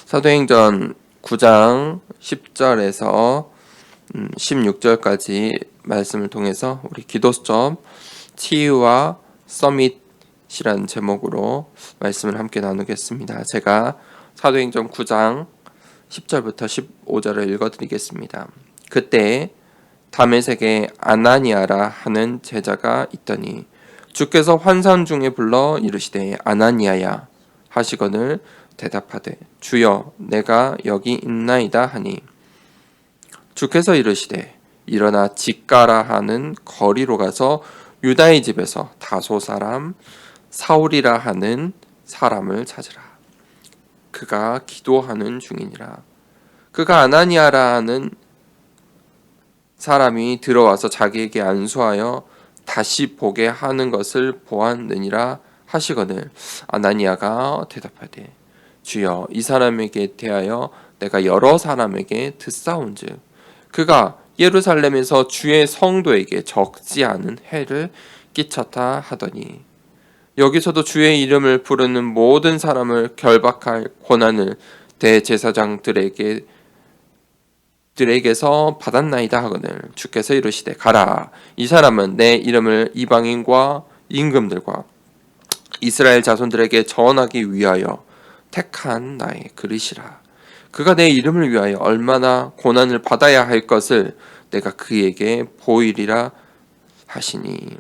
사도행전 9장 10절에서 16절까지 말씀을 통해서 우리 기도수점 치유와 서밋이라는 제목으로 말씀을 함께 나누겠습니다. 제가 사도행전 9장 10절부터 15절을 읽어드리겠습니다. 그때 다메섹에 아나니아라 하는 제자가 있더니 주께서 환상 중에 불러 이르시되 아나니아야 하시거늘 대답하되 주여 내가 여기 있나이다 하니 주께서 이르시되 일어나 직가라 하는 거리로 가서 유다의 집에서 다소 사람 사울이라 하는 사람을 찾으라. 그가 기도하는 중이니라. 그가 아나니아라 하는 사람이 들어와서 자기에게 안수하여 다시 보게 하는 것을 보았느니라 하시거늘 아나니아가 대답하되 주여 이 사람에게 대하여 내가 여러 사람에게 듣사온즉 그가 예루살렘에서 주의 성도에게 적지 않은 해를 끼쳤다 하더니 여기서도 주의 이름을 부르는 모든 사람을 결박할 권한을 대제사장들에게서 받았나이다 하거늘 주께서 이르시되 가라. 이 사람은 내 이름을 이방인과 임금들과 이스라엘 자손들에게 전하기 위하여 택한 나의 그릇이라. 그가 내 이름을 위하여 얼마나 고난을 받아야 할 것을 내가 그에게 보이리라 하시니.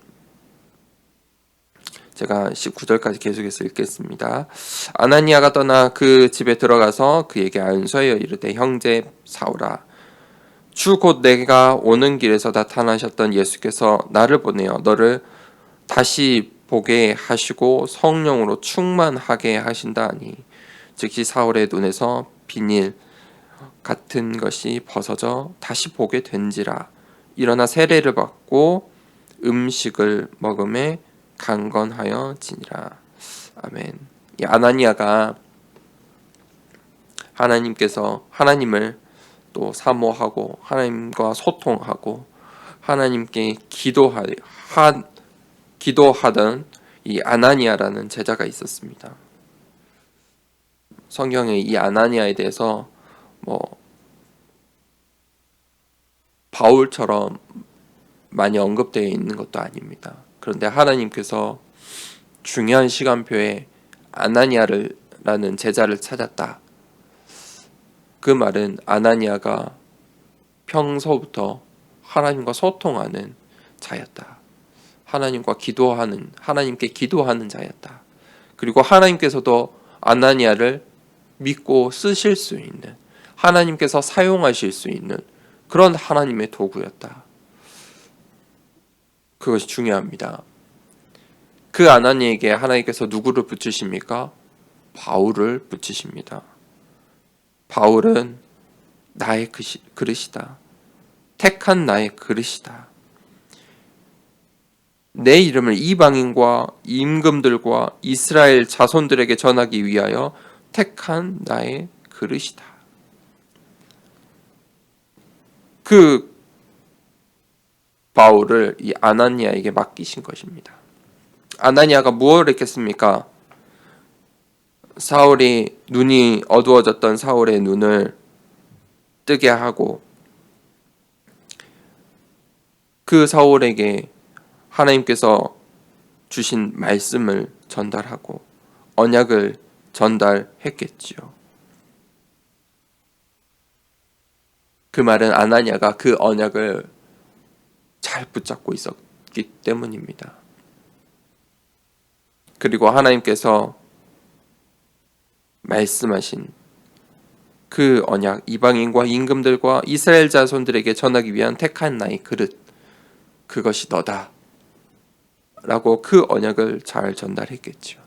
제가 19절까지 계속해서 읽겠습니다. 아나니아가 떠나 그 집에 들어가서 그에게 안수하여 이르되 형제 사울아 주 곧 내가 오는 길에서 나타나셨던 예수께서 나를 보내어 너를 다시 보게 하시고 성령으로 충만하게 하신다 하니 즉시 사울의 눈에서 비닐 같은 것이 벗어져 다시 보게 된지라. 일어나 세례를 받고 음식을 먹음에 강건하여 지니라. 아멘. 이 아나니아가 하나님을 또 사모하고 하나님과 소통하고 하나님께 기도하던 이 아나니아라는 제자가 있었습니다. 성경에 이 아나니아에 대해서 바울처럼 많이 언급되어 있는 것도 아닙니다. 그런데 하나님께서 중요한 시간표에 아나니아라는 제자를 찾았다. 그 말은 아나니아가 평소부터 하나님과 소통하는 자였다. 하나님께 기도하는 자였다. 그리고 하나님께서도 아나니아를 믿고 쓰실 수 있는, 하나님께서 사용하실 수 있는 그런 하나님의 도구였다. 그것이 중요합니다. 그 아나니에게 하나님께서 누구를 붙이십니까? 바울을 붙이십니다. 바울은 나의 그릇이다. 택한 나의 그릇이다. 내 이름을 이방인과 임금들과 이스라엘 자손들에게 전하기 위하여 택한 나의 그릇이다. 그 바울을 이 아나니아에게 맡기신 것입니다. 아나니아가 무엇을 했겠습니까? 눈이 어두워졌던 사울의 눈을 뜨게 하고 그 사울에게 하나님께서 주신 말씀을 전달하고 언약을 전달했겠지요. 그 말은 아나니아가 그 언약을 잘 붙잡고 있었기 때문입니다. 그리고 하나님께서 말씀하신 그 언약, 이방인과 임금들과 이스라엘 자손들에게 전하기 위한 택한 나의 그릇, 그것이 너다 라고 그 언약을 잘 전달했겠죠.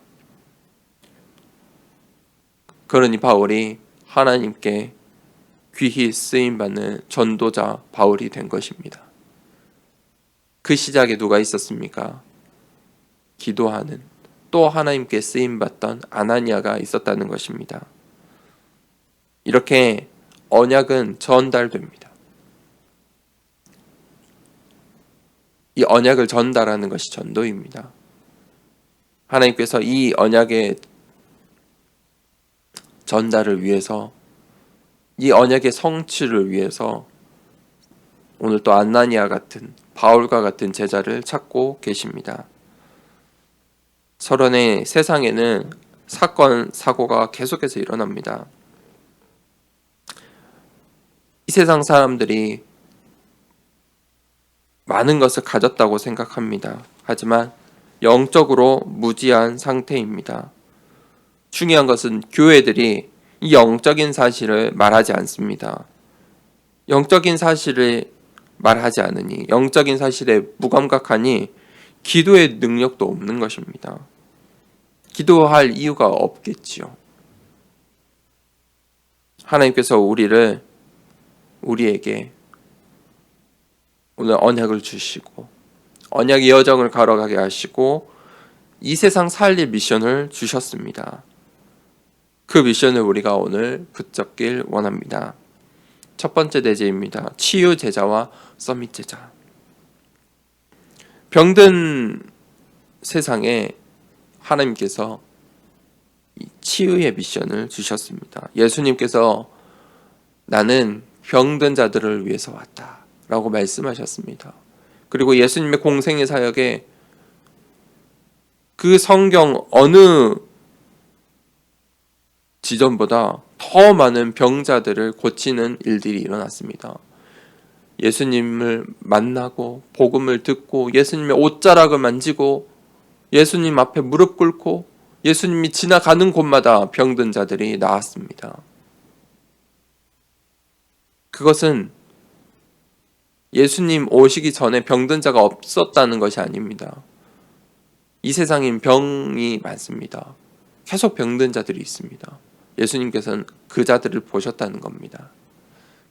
그러니 바울이 하나님께 귀히 쓰임받는 전도자 바울이 된 것입니다. 그 시작에 누가 있었습니까? 기도하는, 또 하나님께 쓰임받던 아나니아가 있었다는 것입니다. 이렇게 언약은 전달됩니다. 이 언약을 전달하는 것이 전도입니다. 하나님께서 이 언약의 전달을 위해서, 이 언약의 성취를 위해서 오늘 또 안나니아 같은, 바울과 같은 제자를 찾고 계십니다. 서론의 세상에는 사건, 사고가 계속해서 일어납니다. 이 세상 사람들이 많은 것을 가졌다고 생각합니다. 하지만 영적으로 무지한 상태입니다. 중요한 것은 교회들이 이 영적인 사실을 말하지 않습니다. 영적인 사실을 말하지 않으니, 영적인 사실에 무감각하니 기도의 능력도 없는 것입니다. 기도할 이유가 없겠지요. 하나님께서 우리에게 오늘 언약을 주시고 언약의 여정을 걸어가게 하시고 이 세상 살릴 미션을 주셨습니다. 그 미션을 우리가 오늘 붙잡길 원합니다. 첫 번째 내재입니다. 치유 제자와 서밋 제자. 병든 세상에 하나님께서 치유의 미션을 주셨습니다. 예수님께서 나는 병든 자들을 위해서 왔다 라고 말씀하셨습니다. 그리고 예수님의 공생의 사역에 그 성경 어느 지점보다 더 많은 병자들을 고치는 일들이 일어났습니다. 예수님을 만나고 복음을 듣고 예수님의 옷자락을 만지고 예수님 앞에 무릎 꿇고 예수님이 지나가는 곳마다 병든 자들이 나았습니다. 그것은 예수님 오시기 전에 병든 자가 없었다는 것이 아닙니다. 이 세상엔 병이 많습니다. 계속 병든 자들이 있습니다. 예수님께서는 그 자들을 보셨다는 겁니다.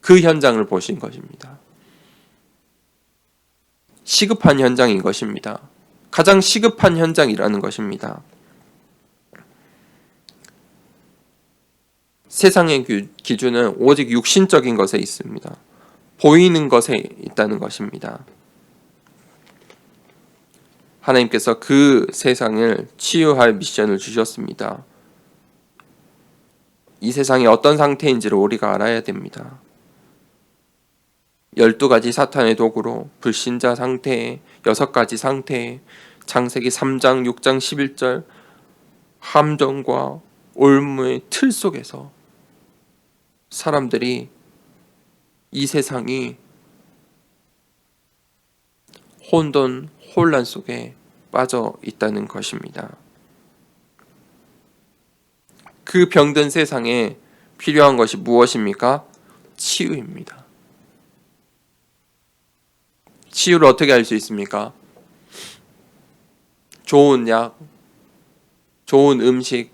그 현장을 보신 것입니다. 시급한 현장인 것입니다. 가장 시급한 현장이라는 것입니다. 세상의 기준은 오직 육신적인 것에 있습니다. 보이는 것에 있다는 것입니다. 하나님께서 그 세상을 치유할 미션을 주셨습니다. 이 세상이 어떤 상태인지를 우리가 알아야 됩니다. 12가지 사탄의 도구로 불신자 상태에 6가지 상태에 창세기 3장, 6장, 11절 함정과 올무의 틀 속에서 사람들이 이 세상이 혼돈, 혼란 속에 빠져 있다는 것입니다. 그 병든 세상에 필요한 것이 무엇입니까? 치유입니다. 치유를 어떻게 할 수 있습니까? 좋은 약, 좋은 음식,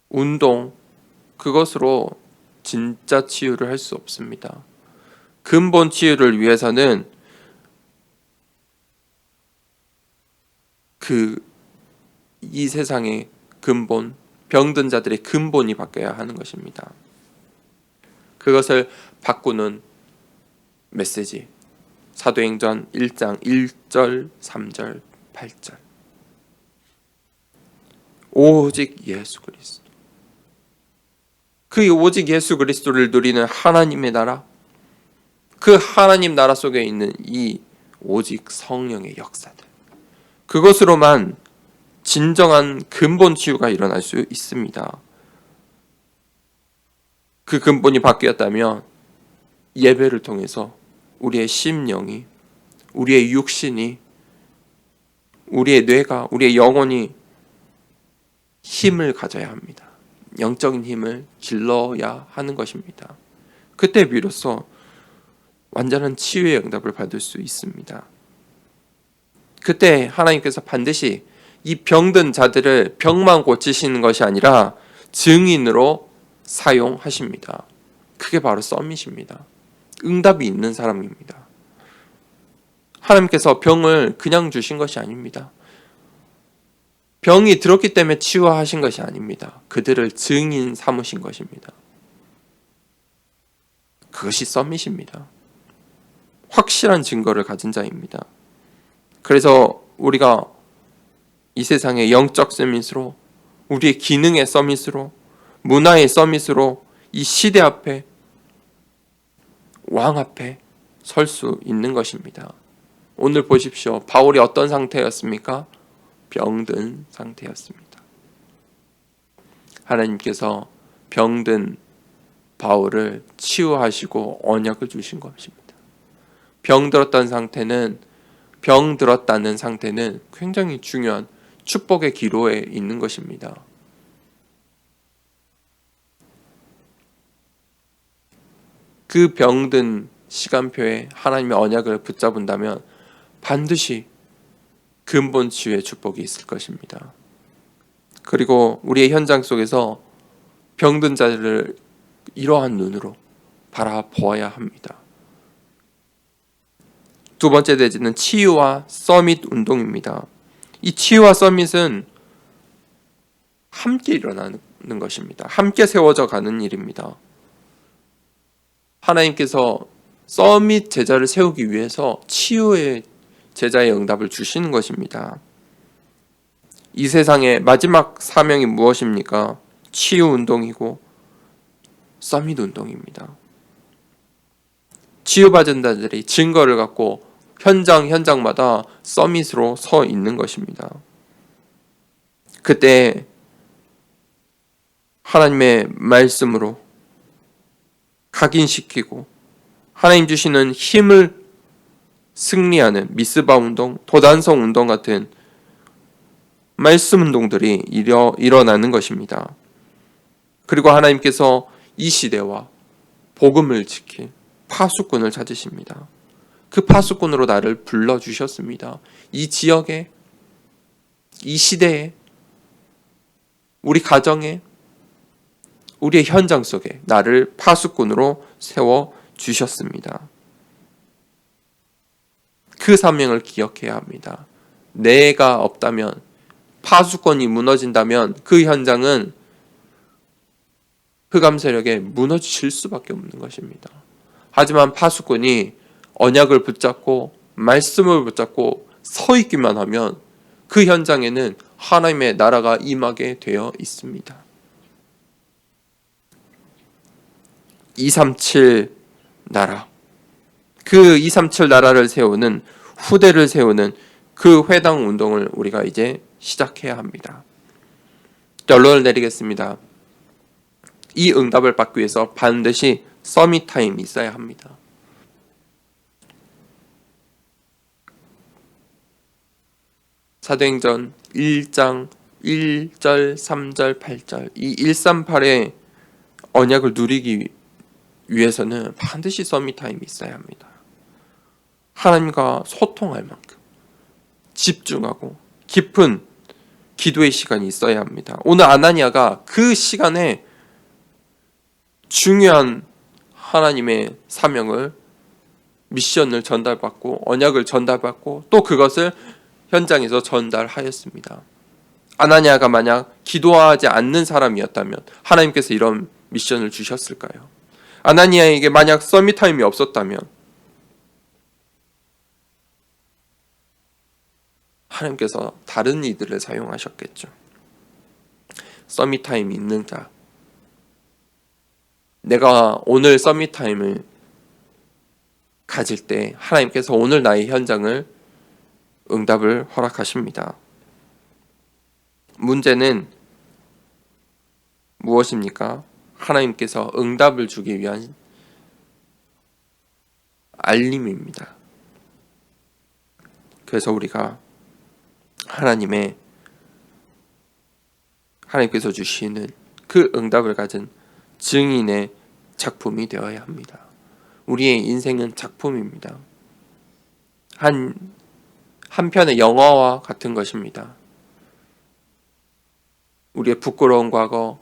운동, 그것으로 진짜 치유를 할 수 없습니다. 근본 치유를 위해서는 이 세상의 근본, 병든 자들의 근본이 바뀌어야 하는 것입니다. 그것을 바꾸는 메시지, 사도행전 1장 1절, 3절, 8절. 오직 예수 그리스도. 그 오직 예수 그리스도를 누리는 하나님의 나라, 그 하나님 나라 속에 있는 이 오직 성령의 역사들, 그것으로만 진정한 근본 치유가 일어날 수 있습니다. 그 근본이 바뀌었다면 예배를 통해서 우리의 심령이, 우리의 육신이, 우리의 뇌가, 우리의 영혼이 힘을 가져야 합니다. 영적인 힘을 길러야 하는 것입니다. 그때 비로소 완전한 치유의 응답을 받을 수 있습니다. 그때 하나님께서 반드시 이 병든 자들을 병만 고치시는 것이 아니라 증인으로 사용하십니다. 그게 바로 서밋입니다. 응답이 있는 사람입니다. 하나님께서 병을 그냥 주신 것이 아닙니다. 병이 들었기 때문에 치유하신 것이 아닙니다. 그들을 증인 삼으신 것입니다. 그것이 서밋입니다. 확실한 증거를 가진 자입니다. 그래서 우리가 이 세상의 영적 서밋으로 우리의 기능의 서밋으로, 문화의 서밋으로 이 시대 앞에, 왕 앞에 설 수 있는 것입니다. 오늘 보십시오. 바울이 어떤 상태였습니까? 병든 상태였습니다. 하나님께서 병든 바울을 치유하시고 언약을 주신 것입니다. 병들었다는 상태는 굉장히 중요한 축복의 기로에 있는 것입니다. 그 병든 시간표에 하나님의 언약을 붙잡은다면 반드시 근본 치유의 축복이 있을 것입니다. 그리고 우리의 현장 속에서 병든 자를 이러한 눈으로 바라보아야 합니다. 두 번째 대지는 치유와 서밋 운동입니다. 이 치유와 서밋은 함께 일어나는 것입니다. 함께 세워져 가는 일입니다. 하나님께서 서밋 제자를 세우기 위해서 치유의 제자의 응답을 주시는 것입니다. 이 세상의 마지막 사명이 무엇입니까? 치유 운동이고 서밋 운동입니다. 치유받은 자들이 증거를 갖고 현장마다 서밋으로 서 있는 것입니다. 그때 하나님의 말씀으로 각인시키고 하나님 주시는 힘을 승리하는 미스바 운동, 도단성 운동 같은 말씀 운동들이 일어나는 것입니다. 그리고 하나님께서 이 시대와 복음을 지킬 파수꾼을 찾으십니다. 그 파수꾼으로 나를 불러주셨습니다. 이 지역에, 이 시대에, 우리 가정에, 우리의 현장 속에 나를 파수꾼으로 세워주셨습니다. 그 사명을 기억해야 합니다. 내가 없다면, 파수꾼이 무너진다면 그 현장은 흑암 세력에 무너질 수밖에 없는 것입니다. 하지만 파수꾼이 언약을 붙잡고 말씀을 붙잡고 서 있기만 하면 그 현장에는 하나님의 나라가 임하게 되어 있습니다. 237 나라, 그 237 나라를 세우는, 후대를 세우는 그 회당 운동을 우리가 이제 시작해야 합니다. 결론을 내리겠습니다. 이 응답을 받기 위해서 반드시 서밋 타임이 있어야 합니다. 사도행전 1장 1절, 3절, 8절 이 138의 언약을 누리기 위해서는 반드시 서밋 타임이 있어야 합니다. 하나님과 소통할 만큼 집중하고 깊은 기도의 시간이 있어야 합니다. 오늘 아나니아가 그 시간에 중요한 하나님의 사명을, 미션을 전달받고 언약을 전달받고 또 그것을 현장에서 전달하였습니다. 아나니아가 만약 기도하지 않는 사람이었다면 하나님께서 이런 미션을 주셨을까요? 아나니아에게 만약 서밋 타임이 없었다면 하나님께서 다른 이들을 사용하셨겠죠. 서밋 타임이 있는 자, 내가 오늘 서밋 타임을 가질 때 하나님께서 오늘 나의 현장을 응답을 허락하십니다. 문제는 무엇입니까? 하나님께서 응답을 주기 위한 알림입니다. 그래서 우리가 하나님께서 주시는 그 응답을 가진 증인의 작품이 되어야 합니다. 우리의 인생은 작품입니다. 한 편의 영화와 같은 것입니다. 우리의 부끄러운 과거,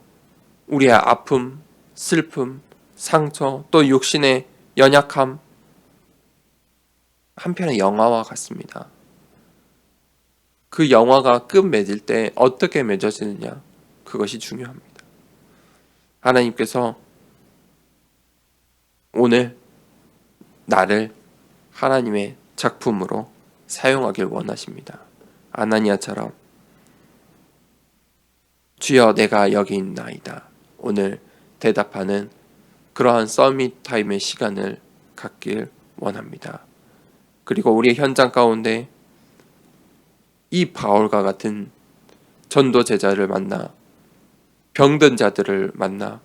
우리의 아픔, 슬픔, 상처, 또 육신의 연약함, 한 편의 영화와 같습니다. 그 영화가 끝 맺을 때 어떻게 맺어지느냐, 그것이 중요합니다. 하나님께서 오늘 나를 하나님의 작품으로 사용하길 원하십니다. 아나니아처럼 주여 내가 여기 있나이다. 오늘 대답하는 그러한 서밋 타임의 시간을 갖길 원합니다. 그리고 우리의 현장 가운데 이 바울과 같은 전도 제자를 만나 병든 자들을 만나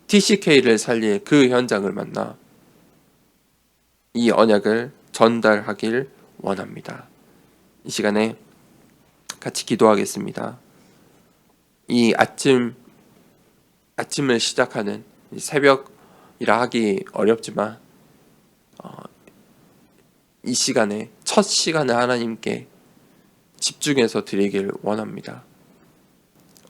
TCK를 살릴 그 현장을 만나 이 언약을 전달하길 원합니다. 이 시간에 같이 기도하겠습니다. 이 아침을 시작하는 새벽이라 하기 어렵지만 이 시간에 첫 시간을 하나님께 집중해서 드리길 원합니다.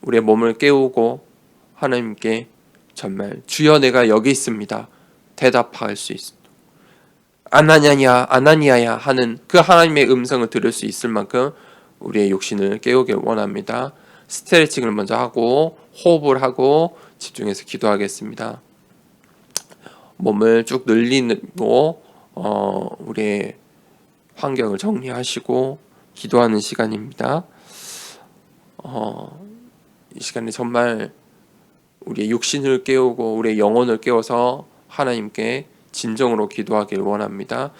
우리의 몸을 깨우고 하나님께 정말 주여 내가 여기 있습니다 대답할 수 있습니다. 아나니아야 하는 그 하나님의 음성을 들을 수 있을 만큼 우리의 욕심을 깨우길 원합니다. 스트레칭을 먼저 하고 호흡을 하고 집중해서 기도하겠습니다. 몸을 쭉 늘리고 우리의 환경을 정리하시고 기도하는 시간입니다. 이 시간에 정말 우리의 육신을 깨우고 우리의 영혼을 깨워서 하나님께 진정으로 기도하길 원합니다.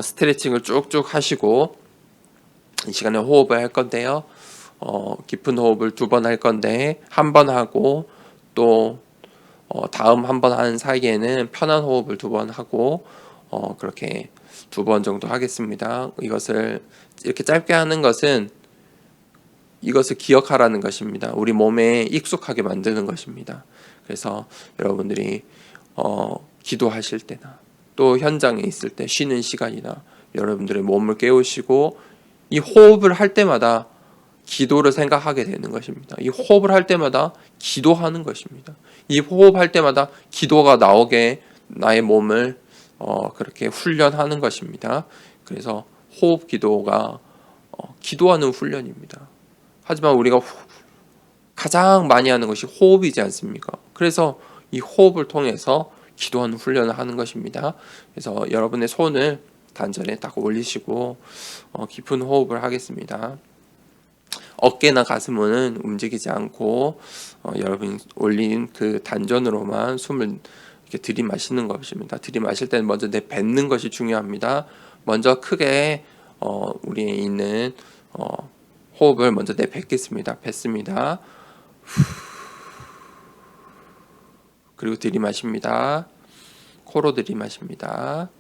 스트레칭을 쭉쭉 하시고 이 시간에 호흡을 할 건데요. 깊은 호흡을 2번 할 건데 한 번 하고 또 다음 한 번 하는 사이에는 편한 호흡을 2번 하고 그렇게 2번 정도 하겠습니다. 이것을 이렇게 짧게 하는 것은 이것을 기억하라는 것입니다. 우리 몸에 익숙하게 만드는 것입니다. 그래서 여러분들이 기도하실 때나 또 현장에 있을 때 쉬는 시간이나 여러분들의 몸을 깨우시고 이 호흡을 할 때마다 기도를 생각하게 되는 것입니다. 이 호흡을 할 때마다 기도하는 것입니다. 이 호흡할 때마다 기도가 나오게 나의 몸을 그렇게 훈련하는 것입니다. 그래서 호흡 기도가 기도하는 훈련입니다. 하지만 우리가 가장 많이 하는 것이 호흡이지 않습니까? 그래서 이 호흡을 통해서 기도하는 훈련을 하는 것입니다. 그래서 여러분의 손을 단전에 딱 올리시고 깊은 호흡을 하겠습니다. 어깨나 가슴은 움직이지 않고 여러분이 올린 그 단전으로만 숨을 이렇게 들이마시는 것입니다. 들이마실 때는 먼저 내뱉는 것이 중요합니다. 먼저 크게 우리에 있는 호흡을 먼저 내뱉겠습니다. 뱉습니다. 그리고 들이마십니다. 코로 들이마십니다.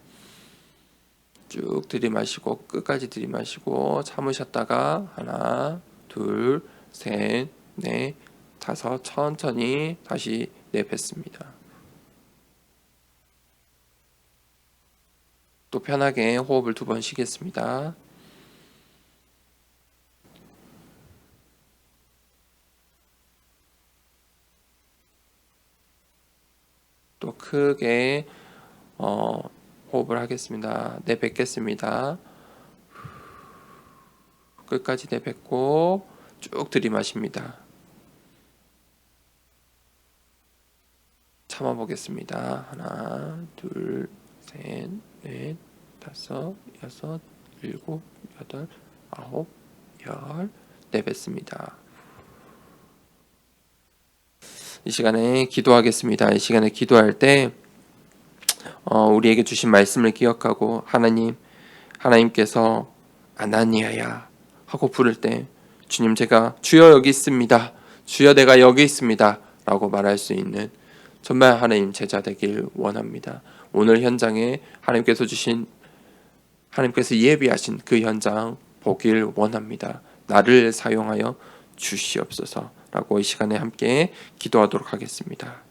쭉 들이마시고 끝까지 들이마시고 참으셨다가 하나, 둘, 셋, 넷, 다섯 천천히 다시 내뱉습니다. 또 편하게 호흡을 2번 쉬겠습니다. 또 크게 호흡을 하겠습니다. 내뱉겠습니다. 끝까지 내뱉고 쭉 들이마십니다. 참아보겠습니다. 하나, 둘, 셋, 넷, 다섯, 여섯, 일곱, 여덟, 아홉, 열. 내뱉습니다. 이 시간에 기도하겠습니다. 이 시간에 기도할 때 우리에게 주신 말씀을 기억하고 하나님께서 아나니아야 하고 부를 때 주님 제가 주여 여기 있습니다. 주여 내가 여기 있습니다. 라고 말할 수 있는 정말 하나님 제자 되길 원합니다. 오늘 현장에 하나님께서 예비하신 그 현장 보길 원합니다. 나를 사용하여 주시옵소서 라고 이 시간에 함께 기도하도록 하겠습니다.